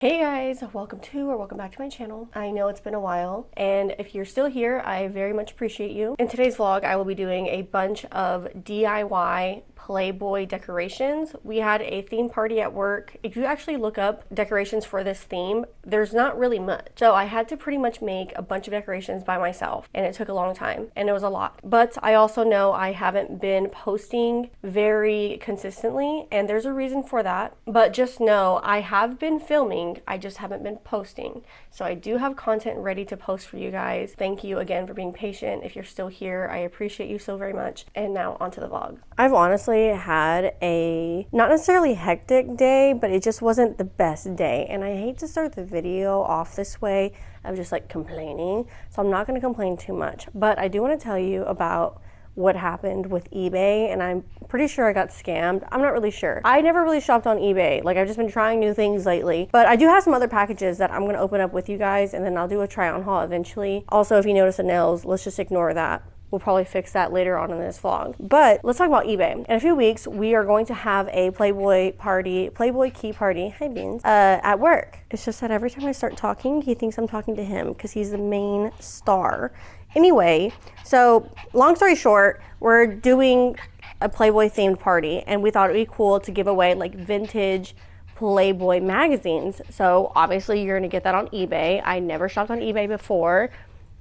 Hey guys, welcome back to my channel. I know it's been a while, and if you're still here, I very much appreciate you. In today's vlog, I will be doing a bunch of DIY Playboy decorations. We had a theme party at work. If you actually look up decorations for this theme, there's not really much. So I had to pretty much make a bunch of decorations by myself, and it took a long time, and it was a lot. But I also know I haven't been posting very consistently, and there's a reason for that. But just know I have been filming, I just haven't been posting. So I do have content ready to post for you guys. Thank you again for being patient. If you're still here, I appreciate you so very much. And now onto the vlog. I've honestly had a not necessarily hectic day, but it just wasn't the best day. And I hate to start the video off this way of just like complaining. So I'm not gonna complain too much, but I do wanna tell you about what happened with eBay, and I'm pretty sure I got scammed. I'm not really sure. I never really shopped on eBay. Like, I've just been trying new things lately, but I do have some other packages that I'm gonna open up with you guys, and then I'll do a try on haul eventually. Also, if you notice the nails, let's just ignore that. We'll probably fix that later on in this vlog. But let's talk about eBay. In a few weeks, we are going to have a Playboy key party, hi Beans, at work. It's just that every time I start talking, he thinks I'm talking to him because he's the main star. Anyway, so long story short, we're doing a Playboy themed party, and we thought it'd be cool to give away like vintage Playboy magazines. So obviously you're gonna get that on eBay. I never shopped on eBay before,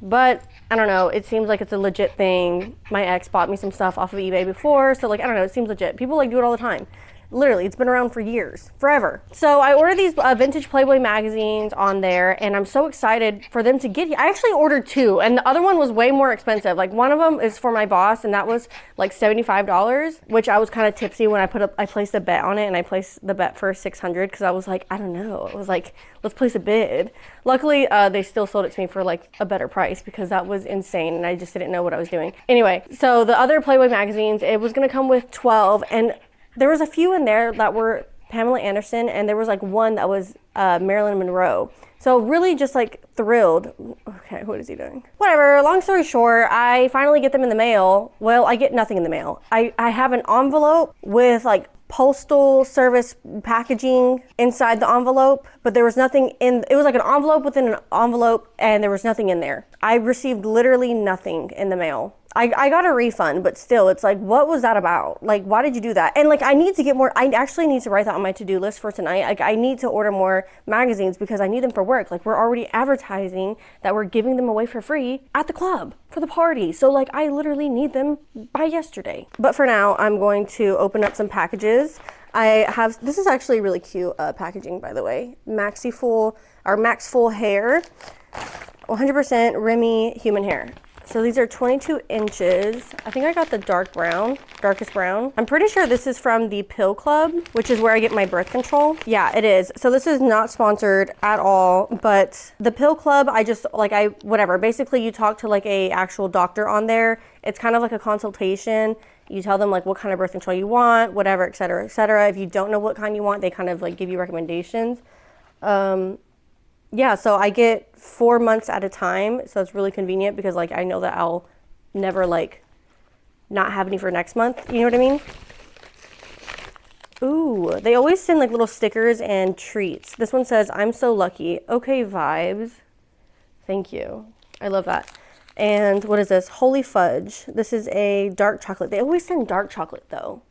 but I don't know, it seems like it's a legit thing. My ex bought me some stuff off of eBay before, so like, I don't know, it seems legit. People like do it all the time. Literally, it's been around for years, forever. So I ordered these vintage Playboy magazines on there, and I'm so excited for them to get here. I actually ordered two, and the other one was way more expensive. Like, one of them is for my boss, and that was like $75, which I was kind of tipsy when I placed a bet on it, and I placed the bet for $600 because I was like, I don't know. It was like, let's place a bid. Luckily, they still sold it to me for like a better price because that was insane, and I just didn't know what I was doing. Anyway, so the other Playboy magazines, it was gonna come with 12, and there was a few in there that were Pamela Anderson, and there was like one that was Marilyn Monroe. So really just like thrilled. Okay, what is he doing? Whatever, long story short, I finally get them in the mail. Well, I get nothing in the mail. I have an envelope with like postal service packaging inside the envelope, but there was nothing in, it was like an envelope within an envelope, and there was nothing in there. I received literally nothing in the mail. I got a refund, but still, it's like, what was that about? Like, why did you do that? And like, I need to get more, I actually need to write that on my to-do list for tonight. Like, I need to order more magazines because I need them for work. Like, we're already advertising that we're giving them away for free at the club for the party. So like, I literally need them by yesterday. But for now, I'm going to open up some packages. I have, this is actually really cute packaging, by the way. Max Full Hair, 100% Remy human hair. So these are 22 inches. I think I got the darkest brown. I'm pretty sure this is from the Pill Club, which is where I get my birth control. Yeah, it is. So this is not sponsored at all, but the Pill Club, whatever. Basically, you talk to like a actual doctor on there. It's kind of like a consultation. You tell them like what kind of birth control you want, whatever, et cetera, et cetera. If you don't know what kind you want, they kind of like give you recommendations. Yeah, so I get 4 months at a time, so it's really convenient because like I know that I'll never like not have any for next month, you know what I mean? Ooh, they always send like little stickers and treats. This one says, I'm so lucky. Okay, vibes. Thank you. I love that. And what is this? Holy Fudge. This is a dark chocolate. They always send dark chocolate though.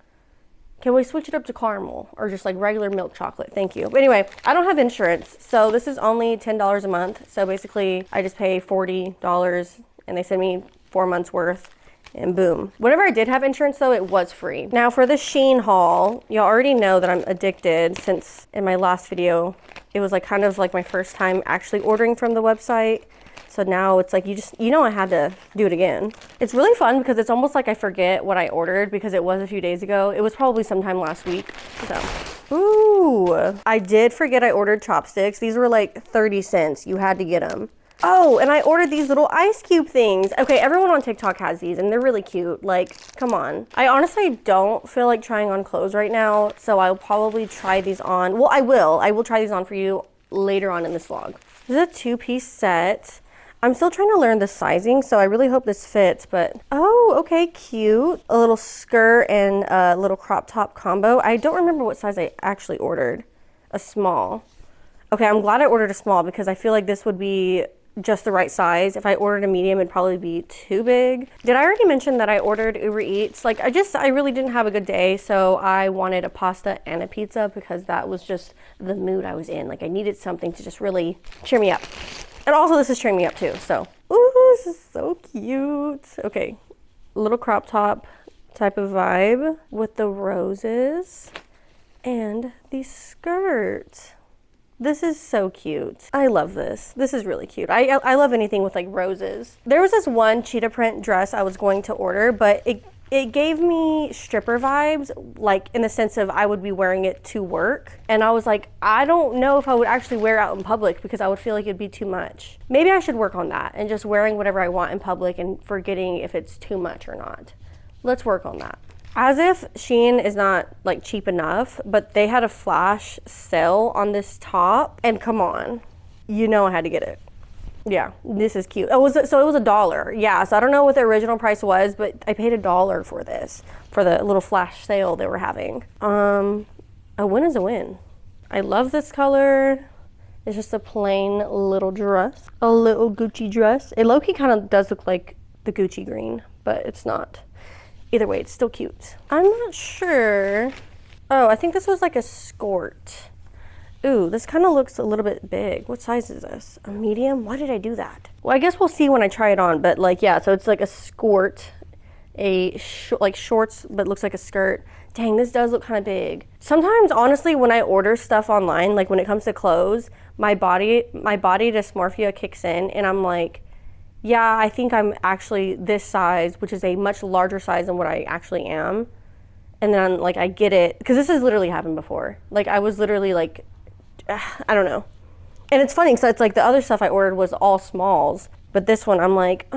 Can we switch it up to caramel or just like regular milk chocolate? Thank you. But anyway, I don't have insurance, so this is only $10 a month. So basically, I just pay $40 and they send me 4 months worth, and boom. Whenever I did have insurance though, it was free. Now for the Shein haul, y'all already know that I'm addicted since in my last video, it was like kind of like my first time actually ordering from the website. So now it's like, I had to do it again. It's really fun because it's almost like I forget what I ordered because it was a few days ago. It was probably sometime last week. So, ooh, I did forget I ordered chopsticks. These were like 30 cents. You had to get them. Oh, and I ordered these little ice cube things. Okay, everyone on TikTok has these and they're really cute. Like, come on. I honestly don't feel like trying on clothes right now. So I'll probably try these on. Well, I will try these on for you later on in this vlog. This is a 2-piece set. I'm still trying to learn the sizing, so I really hope this fits, but oh, okay, cute. A little skirt and a little crop top combo. I don't remember what size I actually ordered. A small. Okay, I'm glad I ordered a small because I feel like this would be just the right size. If I ordered a medium, it'd probably be too big. Did I already mention that I ordered Uber Eats? Like I really didn't have a good day, so I wanted a pasta and a pizza because that was just the mood I was in. Like I needed something to just really cheer me up. And also this is cheering me up too, so. Ooh, this is so cute. Okay, little crop top type of vibe with the roses and the skirt. This is so cute. I love this. This is really cute. I love anything with like roses. There was this one cheetah print dress I was going to order, but it gave me stripper vibes, like in the sense of I would be wearing it to work. And I was like, I don't know if I would actually wear it out in public because I would feel like it'd be too much. Maybe I should work on that and just wearing whatever I want in public and forgetting if it's too much or not. Let's work on that. As if Shein is not like cheap enough, but they had a flash sale on this top, and come on, you know I had to get it. Yeah, this is cute. So it was $1. Yeah, so I don't know what the original price was, but I paid $1 for this, for the little flash sale they were having. A win is a win. I love this color. It's just a plain little dress, a little Gucci dress. It low-key kind of does look like the Gucci green, but it's not. Either way, it's still cute. I'm not sure. Oh, I think this was like a skirt. Ooh, this kind of looks a little bit big. What size is this? A medium? Why did I do that? Well, I guess we'll see when I try it on, but like, yeah, so it's like a skirt, like shorts, but looks like a skirt. Dang, this does look kind of big. Sometimes, honestly, when I order stuff online, like when it comes to clothes, my body dysmorphia kicks in and I'm like, yeah, I think I'm actually this size, which is a much larger size than what I actually am. And then like I get it, because this has literally happened before. Like I was literally like, I don't know. And it's funny, so it's like the other stuff I ordered was all smalls, but this one I'm like,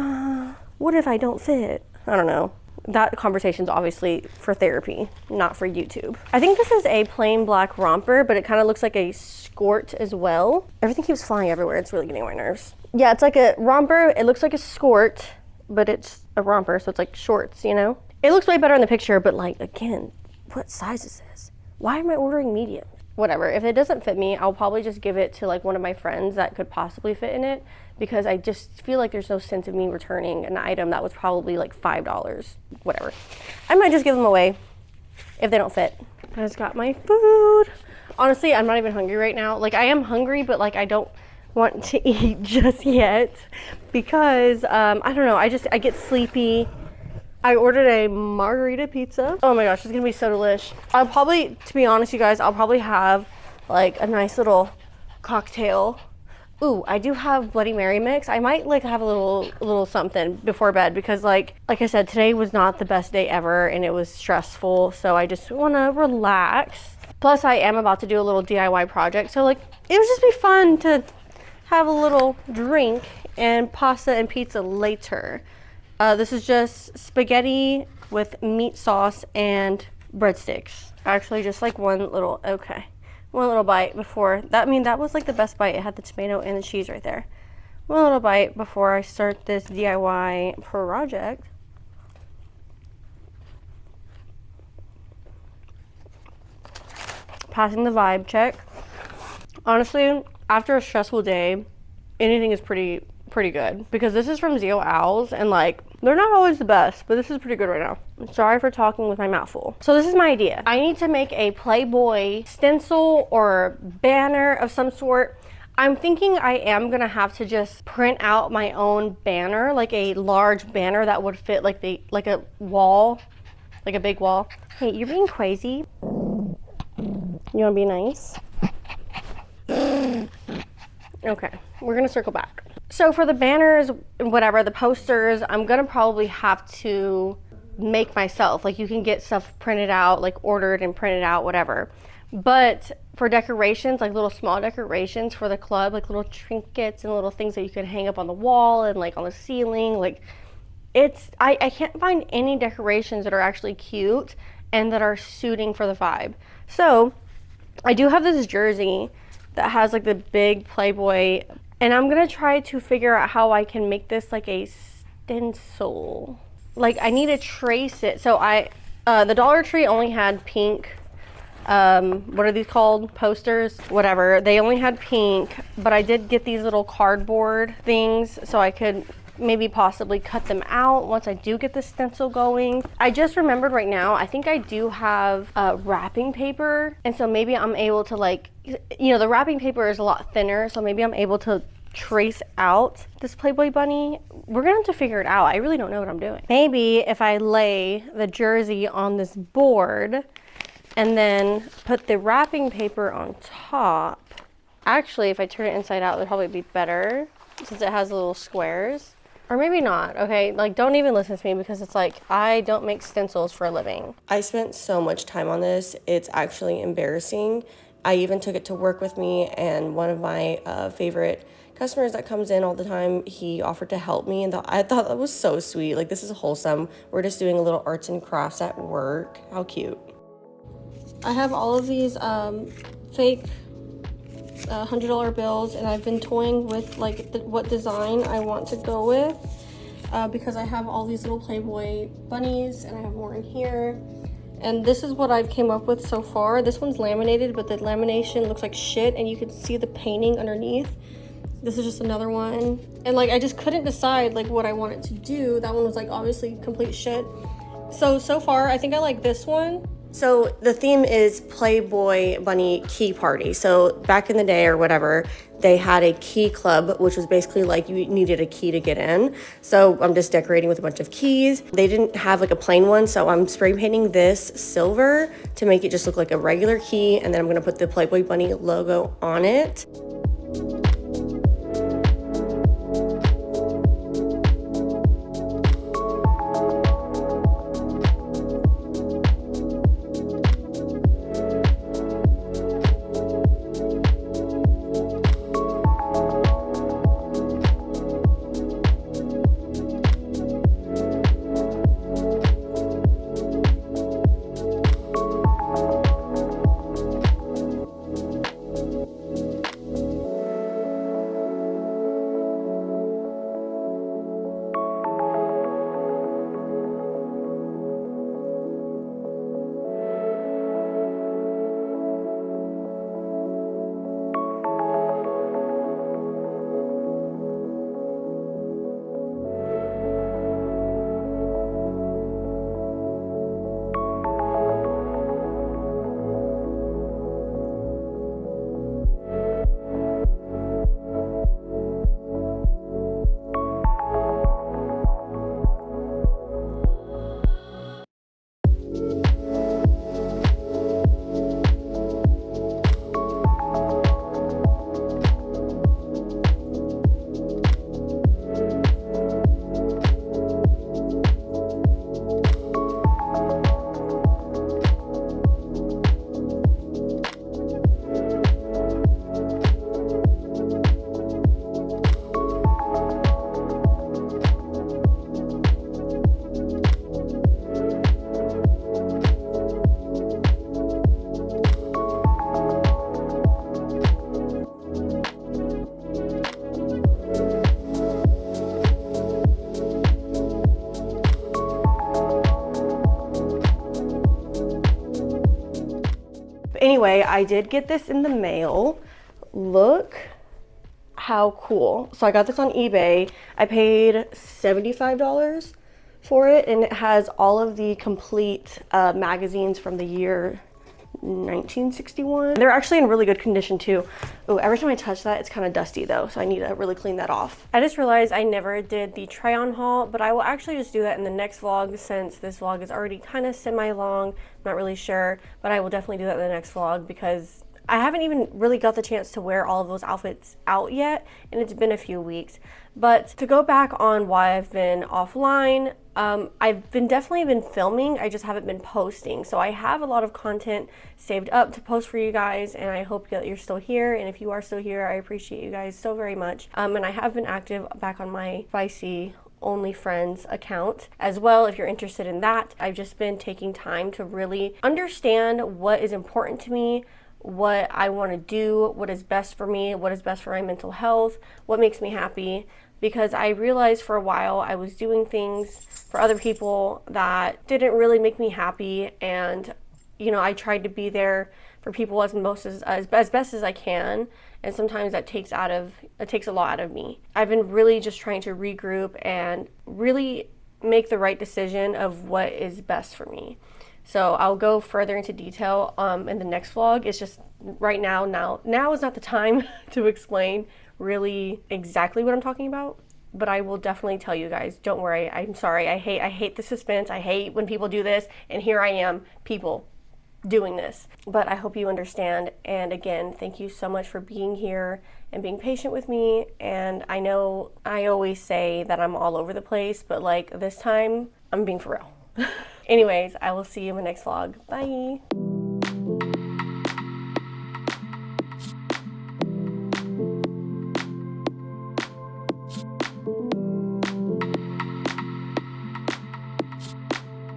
what if I don't fit? I don't know. That conversation's obviously for therapy, not for YouTube. I think this is a plain black romper, but it kind of looks like a skirt as well. Everything keeps flying everywhere. It's really getting on my nerves. Yeah, it's like a romper. It looks like a skirt, but it's a romper, so it's like shorts, you know? It looks way better in the picture, but like, again, what size is this? Why am I ordering medium? Whatever, if it doesn't fit me, I'll probably just give it to like one of my friends that could possibly fit in it, because I just feel like there's no sense of me returning an item that was probably like $5, whatever. I might just give them away if they don't fit. I just got my food. Honestly, I'm not even hungry right now. Like I am hungry, but like I don't want to eat just yet because I don't know, I get sleepy. I ordered a margarita pizza. Oh my gosh, it's gonna be so delish. I'll probably, to be honest, you guys, I'll probably have like a nice little cocktail. Ooh, I do have Bloody Mary mix. I might like have a little something before bed because like I said, today was not the best day ever and it was stressful. So I just wanna relax. Plus I am about to do a little DIY project. So like, it would just be fun to have a little drink and pasta and pizza later. This is just spaghetti with meat sauce and breadsticks. Actually, just like one little bite before. That was like the best bite. It had the tomato and the cheese right there. One little bite before I start this DIY project. Passing the vibe check. Honestly, after a stressful day, anything is pretty good because this is from Zio Owls and like they're not always the best, but this is pretty good right now. I'm sorry for talking with my mouth full. So this is my idea. I need to make a Playboy stencil or banner of some sort. I'm thinking I am gonna have to just print out my own banner, like a large banner that would fit like a wall, like a big wall. Hey, you're being crazy. You wanna be nice? Okay, we're gonna circle back. So for the banners, whatever, the posters, I'm gonna probably have to make myself. Like you can get stuff printed out, like ordered and printed out, whatever. But for decorations, like little small decorations for the club, like little trinkets and little things that you can hang up on the wall and like on the ceiling, like I can't find any decorations that are actually cute and that are suiting for the vibe. So I do have this jersey that has like the big Playboy, and I'm gonna try to figure out how I can make this like a stencil. Like I need to trace it. So the Dollar Tree only had pink what are these called? Posters? Whatever. They only had pink, but I did get these little cardboard things so I could maybe possibly cut them out once I do get the stencil going. I just remembered right now, I think I do have wrapping paper, and so maybe I'm able to, like, you know, the wrapping paper is a lot thinner, so maybe I'm able to trace out this Playboy bunny. We're gonna have to figure it out. I really don't know what I'm doing. Maybe if I lay the jersey on this board and then put the wrapping paper on top. Actually, if I turn it inside out, it'll probably be better since it has little squares. Or maybe not, okay? Like, don't even listen to me because it's like, I don't make stencils for a living. I spent so much time on this, it's actually embarrassing. I even took it to work with me, and one of my favorite customers that comes in all the time, he offered to help me, and I thought that was so sweet. Like, this is wholesome. We're just doing a little arts and crafts at work. How cute. I have all of these fake $100 bills, and I've been toying with like what design I want to go with because I have all these little Playboy bunnies, and I have more in here. And this is what I've came up with so far. This one's laminated, but the lamination looks like shit, and you can see the painting underneath. This is just another one, and like I just couldn't decide like what I wanted to do. That one was like obviously complete shit. So far I think I like this one. So the theme is Playboy Bunny Key Party. So back in the day or whatever, they had a key club, which was basically like you needed a key to get in. So I'm just decorating with a bunch of keys. They didn't have like a plain one, so I'm spray painting this silver to make it just look like a regular key, and then I'm gonna put the Playboy Bunny logo on it. Anyway, I did get this in the mail. Look how cool. So I got this on eBay. I paid $75 for it, and it has all of the complete magazines from the year 1961. They're actually in really good condition too. Oh, every time I touch that, it's kind of dusty though, so I need to really clean that off. I just realized I never did the try on haul, but I will actually just do that in the next vlog since this vlog is already kind of semi-long. I'm not really sure, but I will definitely do that in the next vlog because I haven't even really got the chance to wear all of those outfits out yet, and it's been a few weeks. But to go back on why I've been offline, I've definitely been filming, I just haven't been posting. So I have a lot of content saved up to post for you guys, and I hope that you're still here. And if you are still here, I appreciate you guys so very much. And I have been active back on my Spicy OnlyFans account as well. If you're interested in that, I've just been taking time to really understand what is important to me, what I want to do, what is best for me, what is best for my mental health, what makes me happy. Because I realized for a while I was doing things for other people that didn't really make me happy, and you know, I tried to be there for people as best as I can, and sometimes it takes a lot out of me. I've been really just trying to regroup and really make the right decision of what is best for me. So I'll go further into detail in the next vlog. It's just right now is not the time to explain really exactly what I'm talking about, but I will definitely tell you guys. Don't worry. I'm sorry. I hate the suspense. I hate when people do this, and here I am, people doing this. But I hope you understand. And again, thank you so much for being here and being patient with me. And I know I always say that I'm all over the place, but like this time I'm being for real. Anyways, I will see you in my next vlog. Bye.